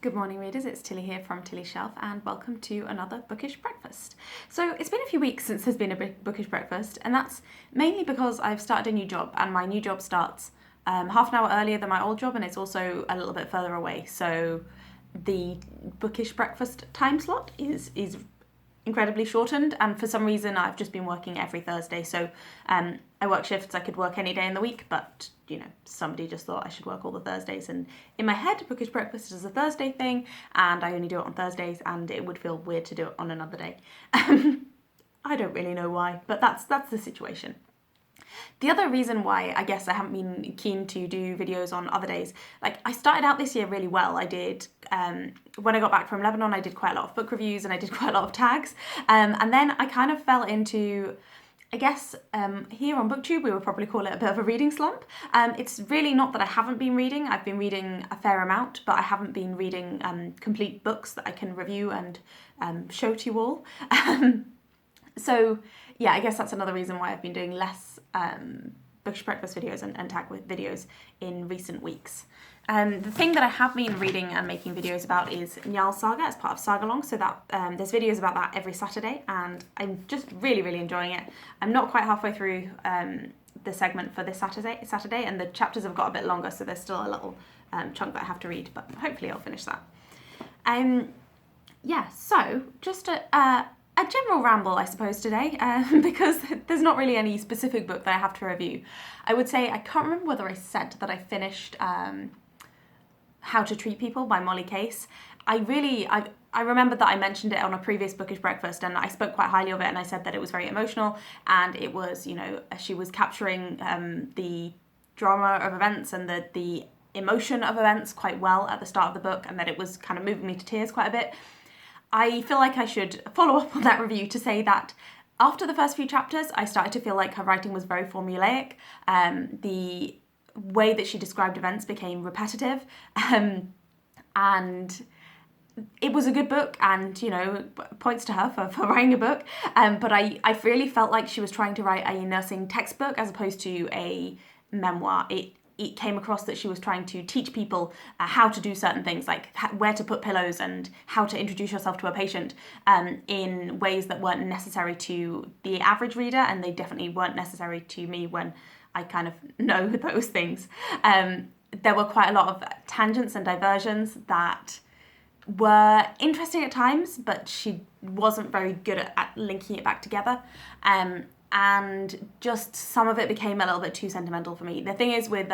Good morning readers, it's Tilly here from Tilly's Shelf and welcome to another bookish breakfast. So it's been a few weeks since there's been a bookish breakfast, and that's mainly because I've started a new job, and my new job starts half an hour earlier than my old job, and it's also a little bit further away, so the bookish breakfast time slot is incredibly shortened, and for some reason I've just been working every Thursday, so I work shifts. I could work any day in the week, but somebody just thought I should work all the Thursdays, and in my head bookish breakfast is a Thursday thing and I only do it on Thursdays, and it would feel weird to do it on another day. I don't really know why, but that's the situation. The other reason why I guess I haven't been keen to do videos on other days, like I started out this year really well. I did, when I got back from Lebanon, I did quite a lot of book reviews and I did quite a lot of tags. And then I kind of fell into, I guess here on BookTube we would probably call it a bit of a reading slump. It's really not that I haven't been reading. I've been reading a fair amount, but I haven't been reading complete books that I can review and show to you all. So yeah, I guess that's another reason why I've been doing less bookish breakfast videos and tag videos in recent weeks. The thing that I have been reading and making videos about is Njal Saga as part of Sagalong, so that there's videos about that every Saturday, and I'm just really enjoying it. I'm not quite halfway through the segment for this Saturday, and the chapters have got a bit longer, so there's still a little chunk that I have to read, but hopefully I'll finish that. Yeah, so just a general ramble, I suppose, today, because there's not really any specific book that I have to review. I would say, I can't remember whether I said that I finished How to Treat People by Molly Case. I remember that I mentioned it on a previous bookish breakfast, and I spoke quite highly of it, and I said that it was very emotional, and it was, she was capturing the drama of events and the emotion of events quite well at the start of the book, and that it was kind of moving me to tears quite a bit. I feel like I should follow up on that review to say that after the first few chapters, I started to feel like her writing was very formulaic. The way that she described events became repetitive, and it was a good book, and points to her for writing a book, but I really felt like she was trying to write a nursing textbook as opposed to a memoir. It came across that she was trying to teach people how to do certain things, like where to put pillows and how to introduce yourself to a patient, in ways that weren't necessary to the average reader, and they definitely weren't necessary to me when I kind of know those things. There were quite a lot of tangents and diversions that were interesting at times, but she wasn't very good at linking it back together. And just some of it became a little bit too sentimental for me. The thing is with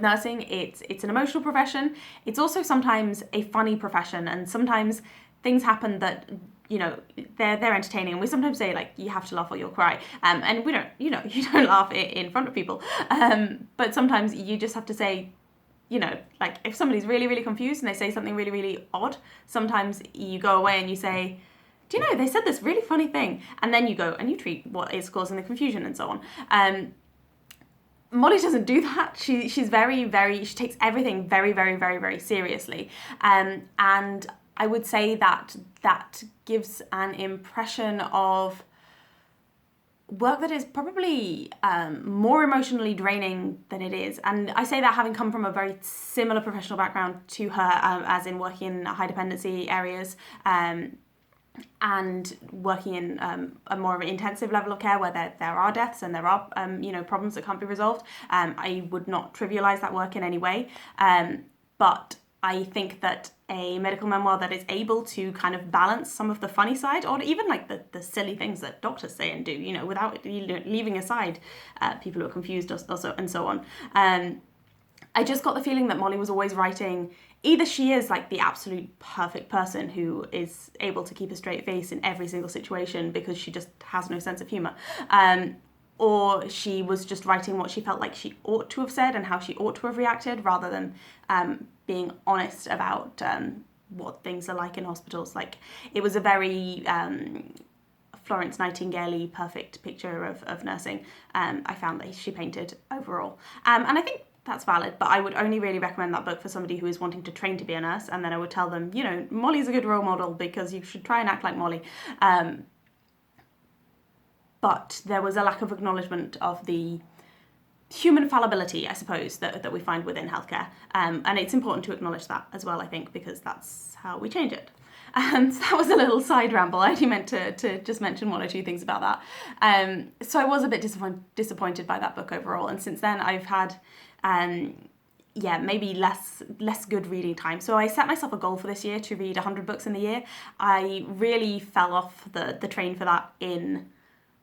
nursing, it's an emotional profession. It's also sometimes a funny profession, and sometimes things happen that they're entertaining. And we sometimes say, like, you have to laugh or you'll cry, and we don't. You don't laugh in front of people, but sometimes you just have to say, like if somebody's really confused and they say something really odd, sometimes you go away and you say, do you know, they said this really funny thing, and then you go and you treat what is causing the confusion and so on. Molly doesn't do that. She's very she takes everything very seriously, and I would say that gives an impression of work that is probably more emotionally draining than it is. And I say that having come from a very similar professional background to her, as in working in high dependency areas, and working in a more of an intensive level of care where there are deaths and there are problems that can't be resolved. I would not trivialize that work in any way, but I think that a medical memoir that is able to kind of balance some of the funny side, or even like the silly things that doctors say and do, without leaving aside people who are confused also and so on. I just got the feeling that Molly was always writing, either she is like the absolute perfect person who is able to keep a straight face in every single situation because she just has no sense of humour, or she was just writing what she felt like she ought to have said and how she ought to have reacted, rather than being honest about what things are like in hospitals. Like, it was a very Florence Nightingale-y perfect picture of nursing, I found that she painted overall. And I think that's valid, but I would only really recommend that book for somebody who is wanting to train to be a nurse, and then I would tell them, Molly's a good role model because you should try and act like Molly. But there was a lack of acknowledgement of the human fallibility, I suppose, that we find within healthcare. And it's important to acknowledge that as well, I think, because that's how we change it. So that was a little side ramble. I only meant to just mention one or two things about that. So I was a bit disappointed by that book overall. And since then I've had, maybe less good reading time. So I set myself a goal for this year to read 100 books in the year. I really fell off the train for that in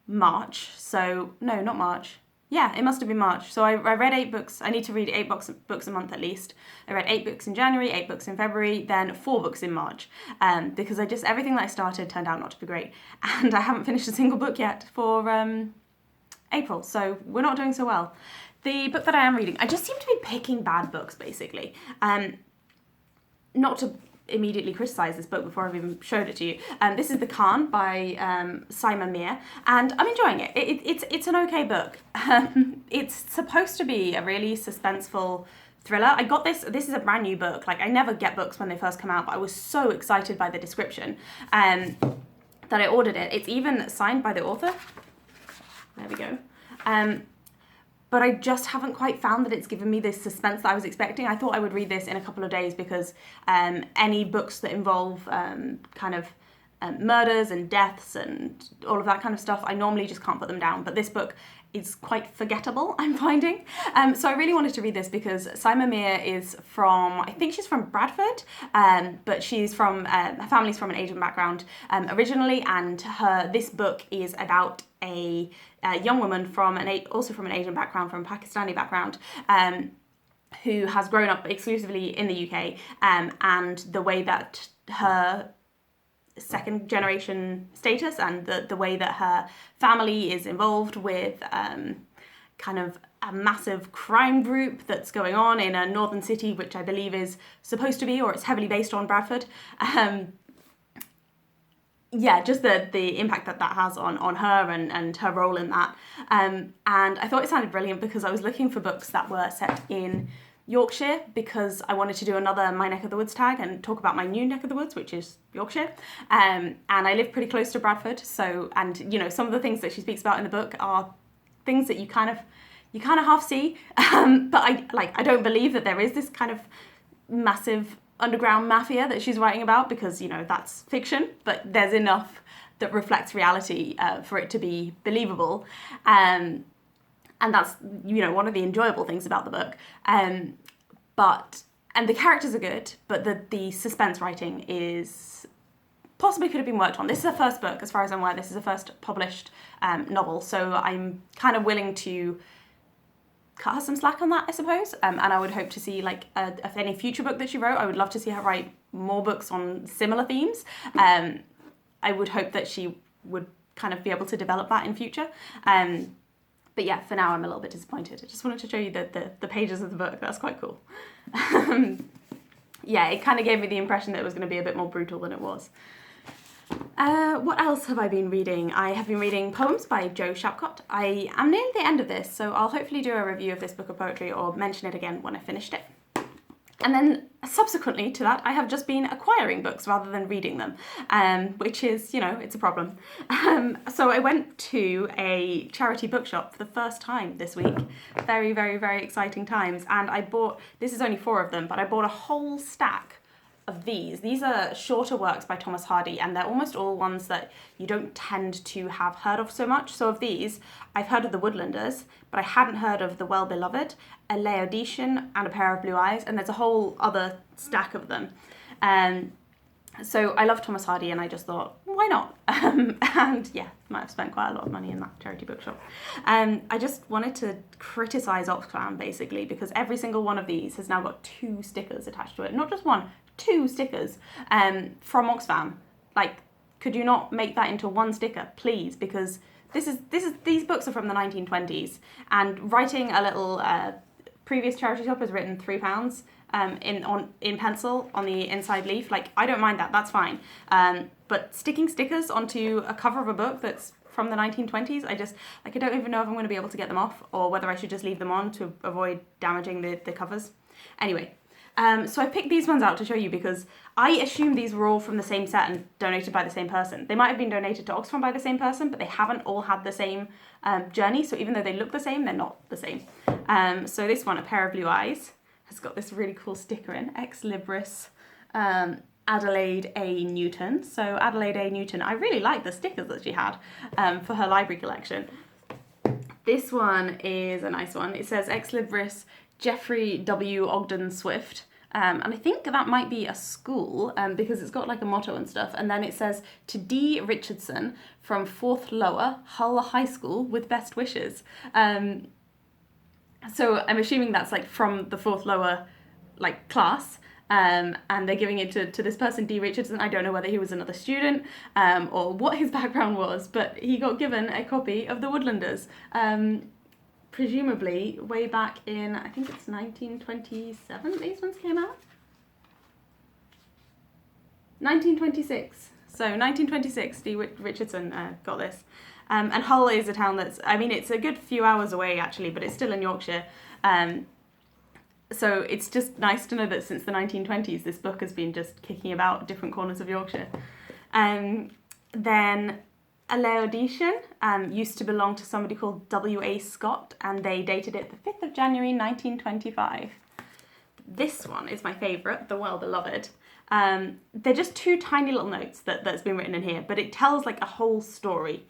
March. So, no, not March. Yeah, it must have been March. So I read 8 books. I need to read 8 books a month at least. I read 8 books in January, 8 books in February, then 4 books in March. Because everything that I started turned out not to be great. And I haven't finished a single book yet for April. So we're not doing so well. The book that I am reading, I just seem to be picking bad books, basically. Not to immediately criticise this book before I've even showed it to you. This is The Khan by Saima Mir, and I'm enjoying it. It's an okay book. It's supposed to be a really suspenseful thriller. I got this is a brand new book. Like, I never get books when they first come out, but I was so excited by the description that I ordered it. It's even signed by the author. There we go. But I just haven't quite found that it's given me the suspense that I was expecting. I thought I would read this in a couple of days because any books that involve murders and deaths and all of that kind of stuff, I normally just can't put them down. But this book is quite forgettable, I'm finding. So I really wanted to read this because Saima Mir is from, I think she's from Bradford, but she's from, her family's from an Asian background originally, and this book is about a young woman also from an Asian background, from a Pakistani background, who has grown up exclusively in the UK, and the way that her second generation status and the way that her family is involved with kind of a massive crime group that's going on in a northern city, which I believe is supposed to be, or it's heavily based on Bradford. Just the impact that has on her and her role in that. And I thought it sounded brilliant because I was looking for books that were set in Yorkshire, because I wanted to do another My Neck of the Woods tag and talk about my new neck of the woods, which is Yorkshire. And I live pretty close to Bradford, so, and you know, some of the things that she speaks about in the book are things that you kind of half see. But I don't believe that there is this kind of massive underground mafia that she's writing about, because, you know, that's fiction, but there's enough that reflects reality for it to be believable. And that's, you know, one of the enjoyable things about the book. And the characters are good, but the suspense writing is possibly could have been worked on. This is her first book, as far as I'm aware. This is her first published novel, so I'm kind of willing to cut her some slack on that, I suppose. And I would hope to see, like, if any future book that she wrote, I would love to see her write more books on similar themes. I would hope that she would kind of be able to develop that in future. But yeah, for now I'm a little bit disappointed. I just wanted to show you the pages of the book. That's quite cool. Yeah, it kind of gave me the impression that it was going to be a bit more brutal than it was. What else have I been reading? I have been reading poems by Jo Shapcott. I am nearly the end of this, so I'll hopefully do a review of this book of poetry or mention it again when I finished it. And then subsequently to that, I have just been acquiring books rather than reading them, which is, you know, it's a problem. So I went to a charity bookshop for the first time this week. Very, very, very exciting times. And I bought, this is only 4 of them, but I bought a whole stack of these. These are shorter works by Thomas Hardy, and they're almost all ones that you don't tend to have heard of so much. So of these, I've heard of the Woodlanders, but I hadn't heard of the Well-Beloved, a Laodicean, and a Pair of Blue Eyes, and there's a whole other stack of them. So I love Thomas Hardy, and I just thought, why not? And yeah, might have spent quite a lot of money in that charity bookshop. I just wanted to criticise Oxfam, basically, because every single one of these has now got 2 stickers attached to it. Not just 1, 2 stickers from Oxfam. Like, could you not make that into 1 sticker, please? Because these books are from the 1920s, and writing a little previous charity shop has written £3 in pencil on the inside leaf. Like, I don't mind that, that's fine. But sticking stickers onto a cover of a book that's from the 1920s, I don't even know if I'm going to be able to get them off, or whether I should just leave them on to avoid damaging the covers. Anyway, so I picked these ones out to show you because I assumed these were all from the same set and donated by the same person. They might have been donated to Oxfam by the same person, but they haven't all had the same journey, so even though they look the same, they're not the same. So this one, A Pair of Blue Eyes, has got this really cool sticker in, Ex Libris Adelaide A. Newton. So Adelaide A. Newton, I really like the stickers that she had for her library collection. This one is a nice one. It says Ex Libris Geoffrey W. Ogden Swift. And I think that might be a school because it's got like a motto and stuff. And then it says, to D. Richardson from 4th Lower, Hull High School with best wishes. So I'm assuming that's like from the 4th Lower like class. And they're giving it to this person, D. Richardson. I don't know whether he was another student or what his background was, but he got given a copy of the Woodlanders. Presumably way back in, I think it's 1927 these ones came out? 1926. So 1926, D. Richardson got this. And Hull is a town that's, I mean, it's a good few hours away actually, but it's still in Yorkshire. So it's just nice to know that since the 1920s, this book has been just kicking about different corners of Yorkshire. Then a Laodicean used to belong to somebody called W.A. Scott, and they dated it the 5th of January 1925. This one is my favourite, The Well Beloved. They're just two tiny little notes that's been written in here, but it tells like a whole story.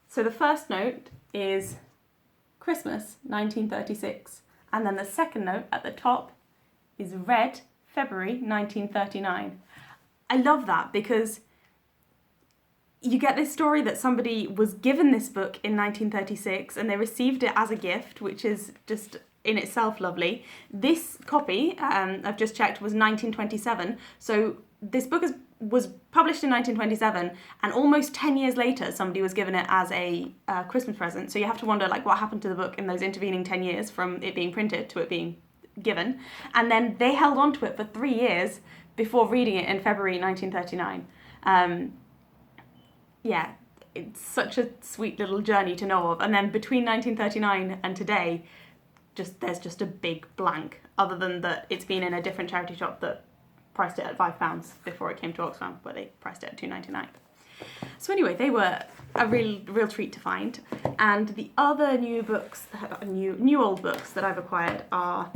So the first note is Christmas 1936, and then the second note at the top is Red February 1939. I love that because you get this story that somebody was given this book in 1936 and they received it as a gift, which is just in itself lovely. This copy, I've just checked, was 1927. So this book was published in 1927 and almost 10 years later somebody was given it as a Christmas present. So you have to wonder like what happened to the book in those intervening 10 years from it being printed to it being given. And then they held on to it for 3 years before reading it in February 1939. Yeah, it's such a sweet little journey to know of. And then between 1939 and today, there's just a big blank, other than that it's been in a different charity shop that priced it at £5 before it came to Oxfam, but they priced it at £2.99. So anyway, they were a real treat to find. And the other new books, new old books that I've acquired are,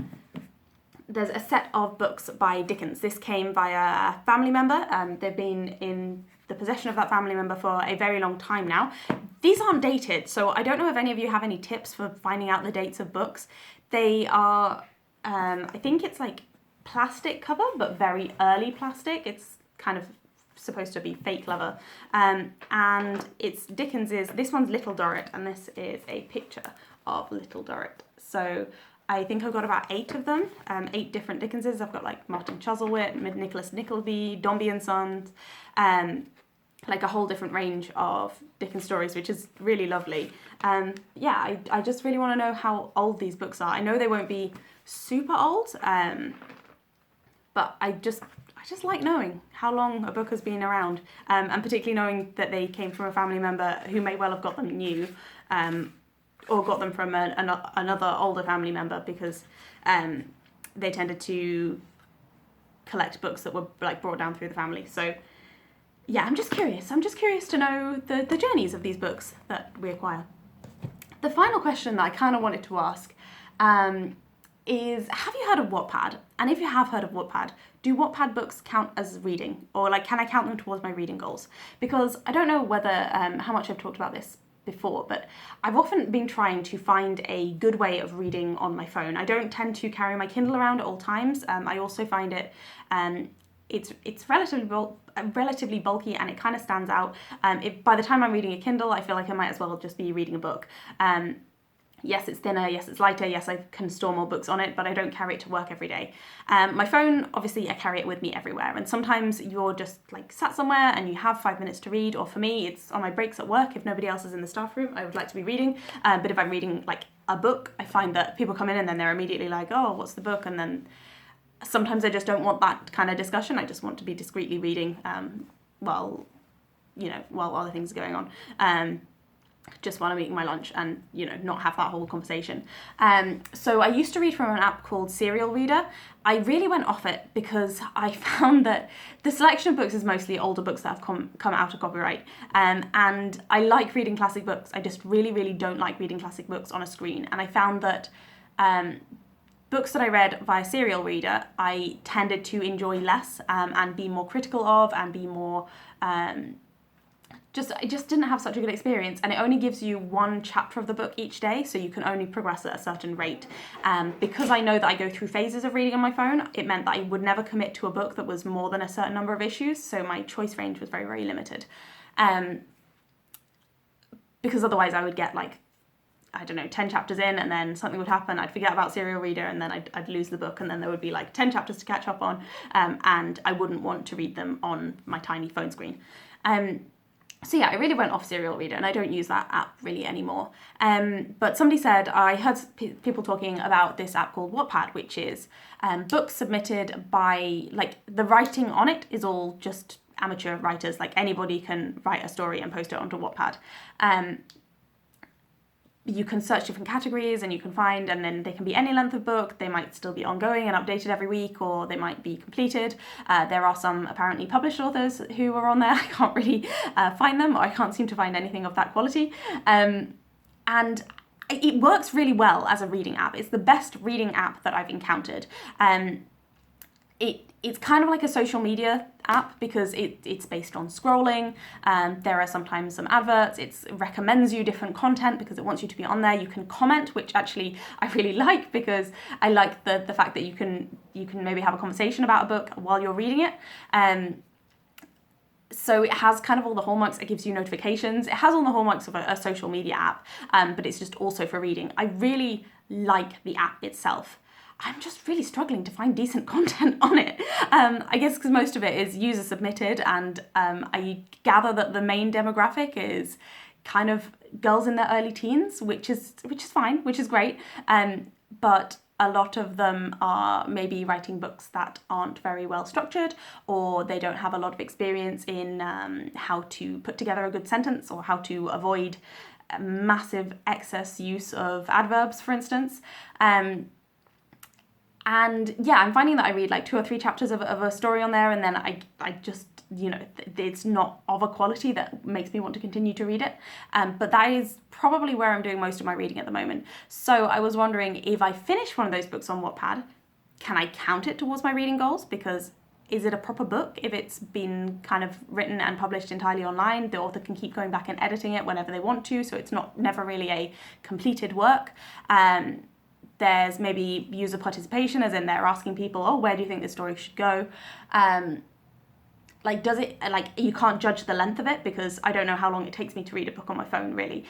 there's a set of books by Dickens. This came via a family member. They've been in the possession of that family member for a very long time now. These aren't dated, so I don't know if any of you have any tips for finding out the dates of books. They are, I think it's like plastic cover, but very early plastic. It's kind of supposed to be fake leather. And it's Dickens's, this one's Little Dorrit, and this is a picture of Little Dorrit. So I think I've got about 8 of them, 8 different Dickenses. I've got like Martin Chuzzlewit, Nicholas Nickleby, Dombey and Sons, like a whole different range of Dickens stories, which is really lovely. Yeah, I just really want to know how old these books are. I know they won't be super old, but I just like knowing how long a book has been around, and particularly knowing that they came from a family member who may well have got them new, or got them from another older family member, because they tended to collect books that were like brought down through the family. So yeah, I'm just curious to know the journeys of these books that we acquire. The final question that I kind of wanted to ask is, have you heard of WattPad? And if you have heard of WattPad, do WattPad books count as reading? Or like, can I count them towards my reading goals? Because I don't know whether, how much I've talked about this before, but I've often been trying to find a good way of reading on my phone. I don't tend to carry my Kindle around at all times. I also find it, it's relatively bulky, and it kind of stands out. By the time I'm reading a Kindle, I feel like I might as well just be reading a book. Yes, it's thinner, yes, it's lighter, yes, I can store more books on it, but I don't carry it to work every day. My phone, obviously, I carry it with me everywhere, and sometimes you're just like sat somewhere and you have 5 minutes to read, or for me, it's on my breaks at work. If nobody else is in the staff room, I would like to be reading, but if I'm reading like a book, I find that people come in and then they're immediately like, oh, what's the book? And then sometimes I just don't want that kind of discussion. I just want to be discreetly reading while other things are going on. Just while I'm eating my lunch, and not have that whole conversation. So I used to read from an app called Serial Reader. I really went off it because I found that the selection of books is mostly older books that have come out of copyright, and I like reading classic books. I just really don't like reading classic books on a screen, and I found that Books that I read via serial reader, I tended to enjoy less and be more critical of, and be more I just didn't have such a good experience. And it only gives you one chapter of the book each day, so you can only progress at a certain rate. Because I know that I go through phases of reading on my phone, it meant that I would never commit to a book that was more than a certain number of issues, so my choice range was very, very limited. Because otherwise I would get like, I don't know, 10 chapters in, and then something would happen, I'd forget about serial reader, and then I'd lose the book, and then there would be like 10 chapters to catch up on, and I wouldn't want to read them on my tiny phone screen. So yeah, I really went off serial reader, and I don't use that app really anymore. But somebody said, I heard people talking about this app called WattPad, which is books submitted by, like, the writing on it is all just amateur writers, like anybody can write a story and post it onto WattPad. You can search different categories and you can find, and then they can be any length of book. They might still be ongoing and updated every week, or they might be completed. There are some apparently published authors who are on there. I can't really find them, or I can't seem to find anything of that quality. And it works really well as a reading app. It's the best reading app that I've encountered. It's kind of like a social media app because it's based on scrolling. There are sometimes some adverts. It recommends you different content because it wants you to be on there. You can comment, which actually I really like, because I like the fact that you can maybe have a conversation about a book while you're reading it. So it has kind of all the hallmarks. It gives you notifications. It has all the hallmarks of a social media app, but it's just also for reading. I really like the app itself. I'm just really struggling to find decent content on it. I guess because most of it is user submitted, and I gather that the main demographic is kind of girls in their early teens, which is fine, which is great. But a lot of them are maybe writing books that aren't very well structured, or they don't have a lot of experience in how to put together a good sentence, or how to avoid massive excess use of adverbs, for instance. And yeah, I'm finding that I read like 2 or 3 chapters of a story on there, and then I just, it's not of a quality that makes me want to continue to read it. But that is probably where I'm doing most of my reading at the moment. So I was wondering, if I finish one of those books on Wattpad, can I count it towards my reading goals? Because is it a proper book if it's been kind of written and published entirely online? The author can keep going back and editing it whenever they want to, so it's never really a completed work. There's maybe user participation, as in they're asking people, where do you think this story should go? You can't judge the length of it, because I don't know how long it takes me to read a book on my phone, really.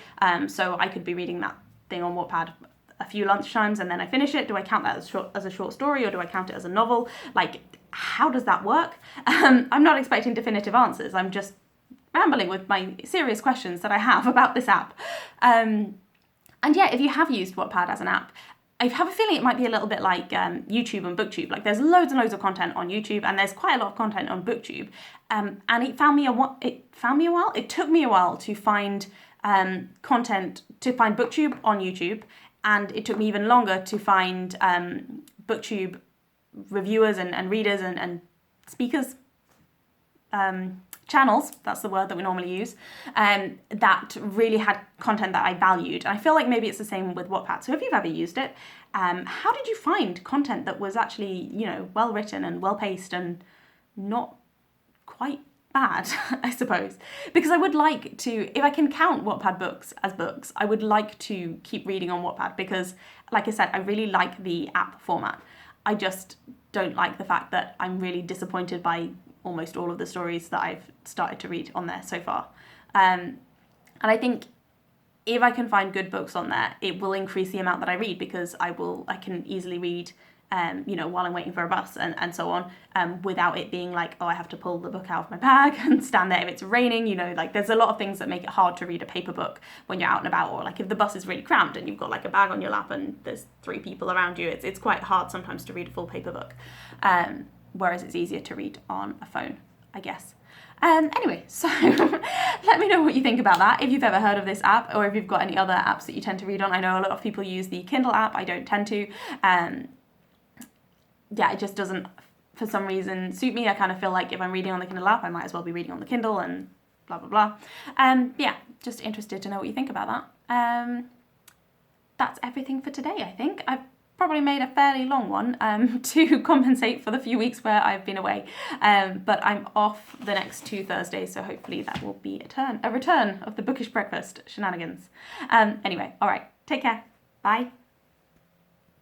So I could be reading that thing on Wattpad a few lunchtimes and then I finish it. Do I count that as a short story, or do I count it as a novel? Like, how does that work? I'm not expecting definitive answers. I'm just rambling with my serious questions that I have about this app. And yeah, if you have used Wattpad as an app, I have a feeling it might be a little bit like YouTube and BookTube. Like, there's loads and loads of content on YouTube, and there's quite a lot of content on BookTube. And it took me a while to find BookTube on YouTube, and it took me even longer to find BookTube reviewers and readers and speakers. Channels, that's the word that we normally use, that really had content that I valued. And I feel like maybe it's the same with Wattpad. So if you've ever used it, how did you find content that was actually, well written and well paced and not quite bad, I suppose? Because I would like to, if I can count Wattpad books as books, I would like to keep reading on Wattpad, because, like I said, I really like the app format. I just don't like the fact that I'm really disappointed by almost all of the stories that I've started to read on there so far. And I think if I can find good books on there, it will increase the amount that I read, because I can easily read, while I'm waiting for a bus and so on, without it being like, I have to pull the book out of my bag and stand there if it's raining, there's a lot of things that make it hard to read a paper book when you're out and about, or like if the bus is really cramped and you've got like a bag on your lap and there's 3 people around you, it's quite hard sometimes to read a full paper book. Whereas it's easier to read on a phone, I guess. Anyway, so let me know what you think about that, if you've ever heard of this app, or if you've got any other apps that you tend to read on. I know a lot of people use the Kindle app. I don't tend to. It just doesn't, for some reason, suit me. I kind of feel like if I'm reading on the Kindle app, I might as well be reading on the Kindle, and blah, blah, blah. Just interested to know what you think about that. That's everything for today, I think. I've probably made a fairly long one to compensate for the few weeks where I've been away. But I'm off the next 2 Thursdays, so hopefully that will be a return of the bookish breakfast shenanigans. Anyway, all right, take care. Bye.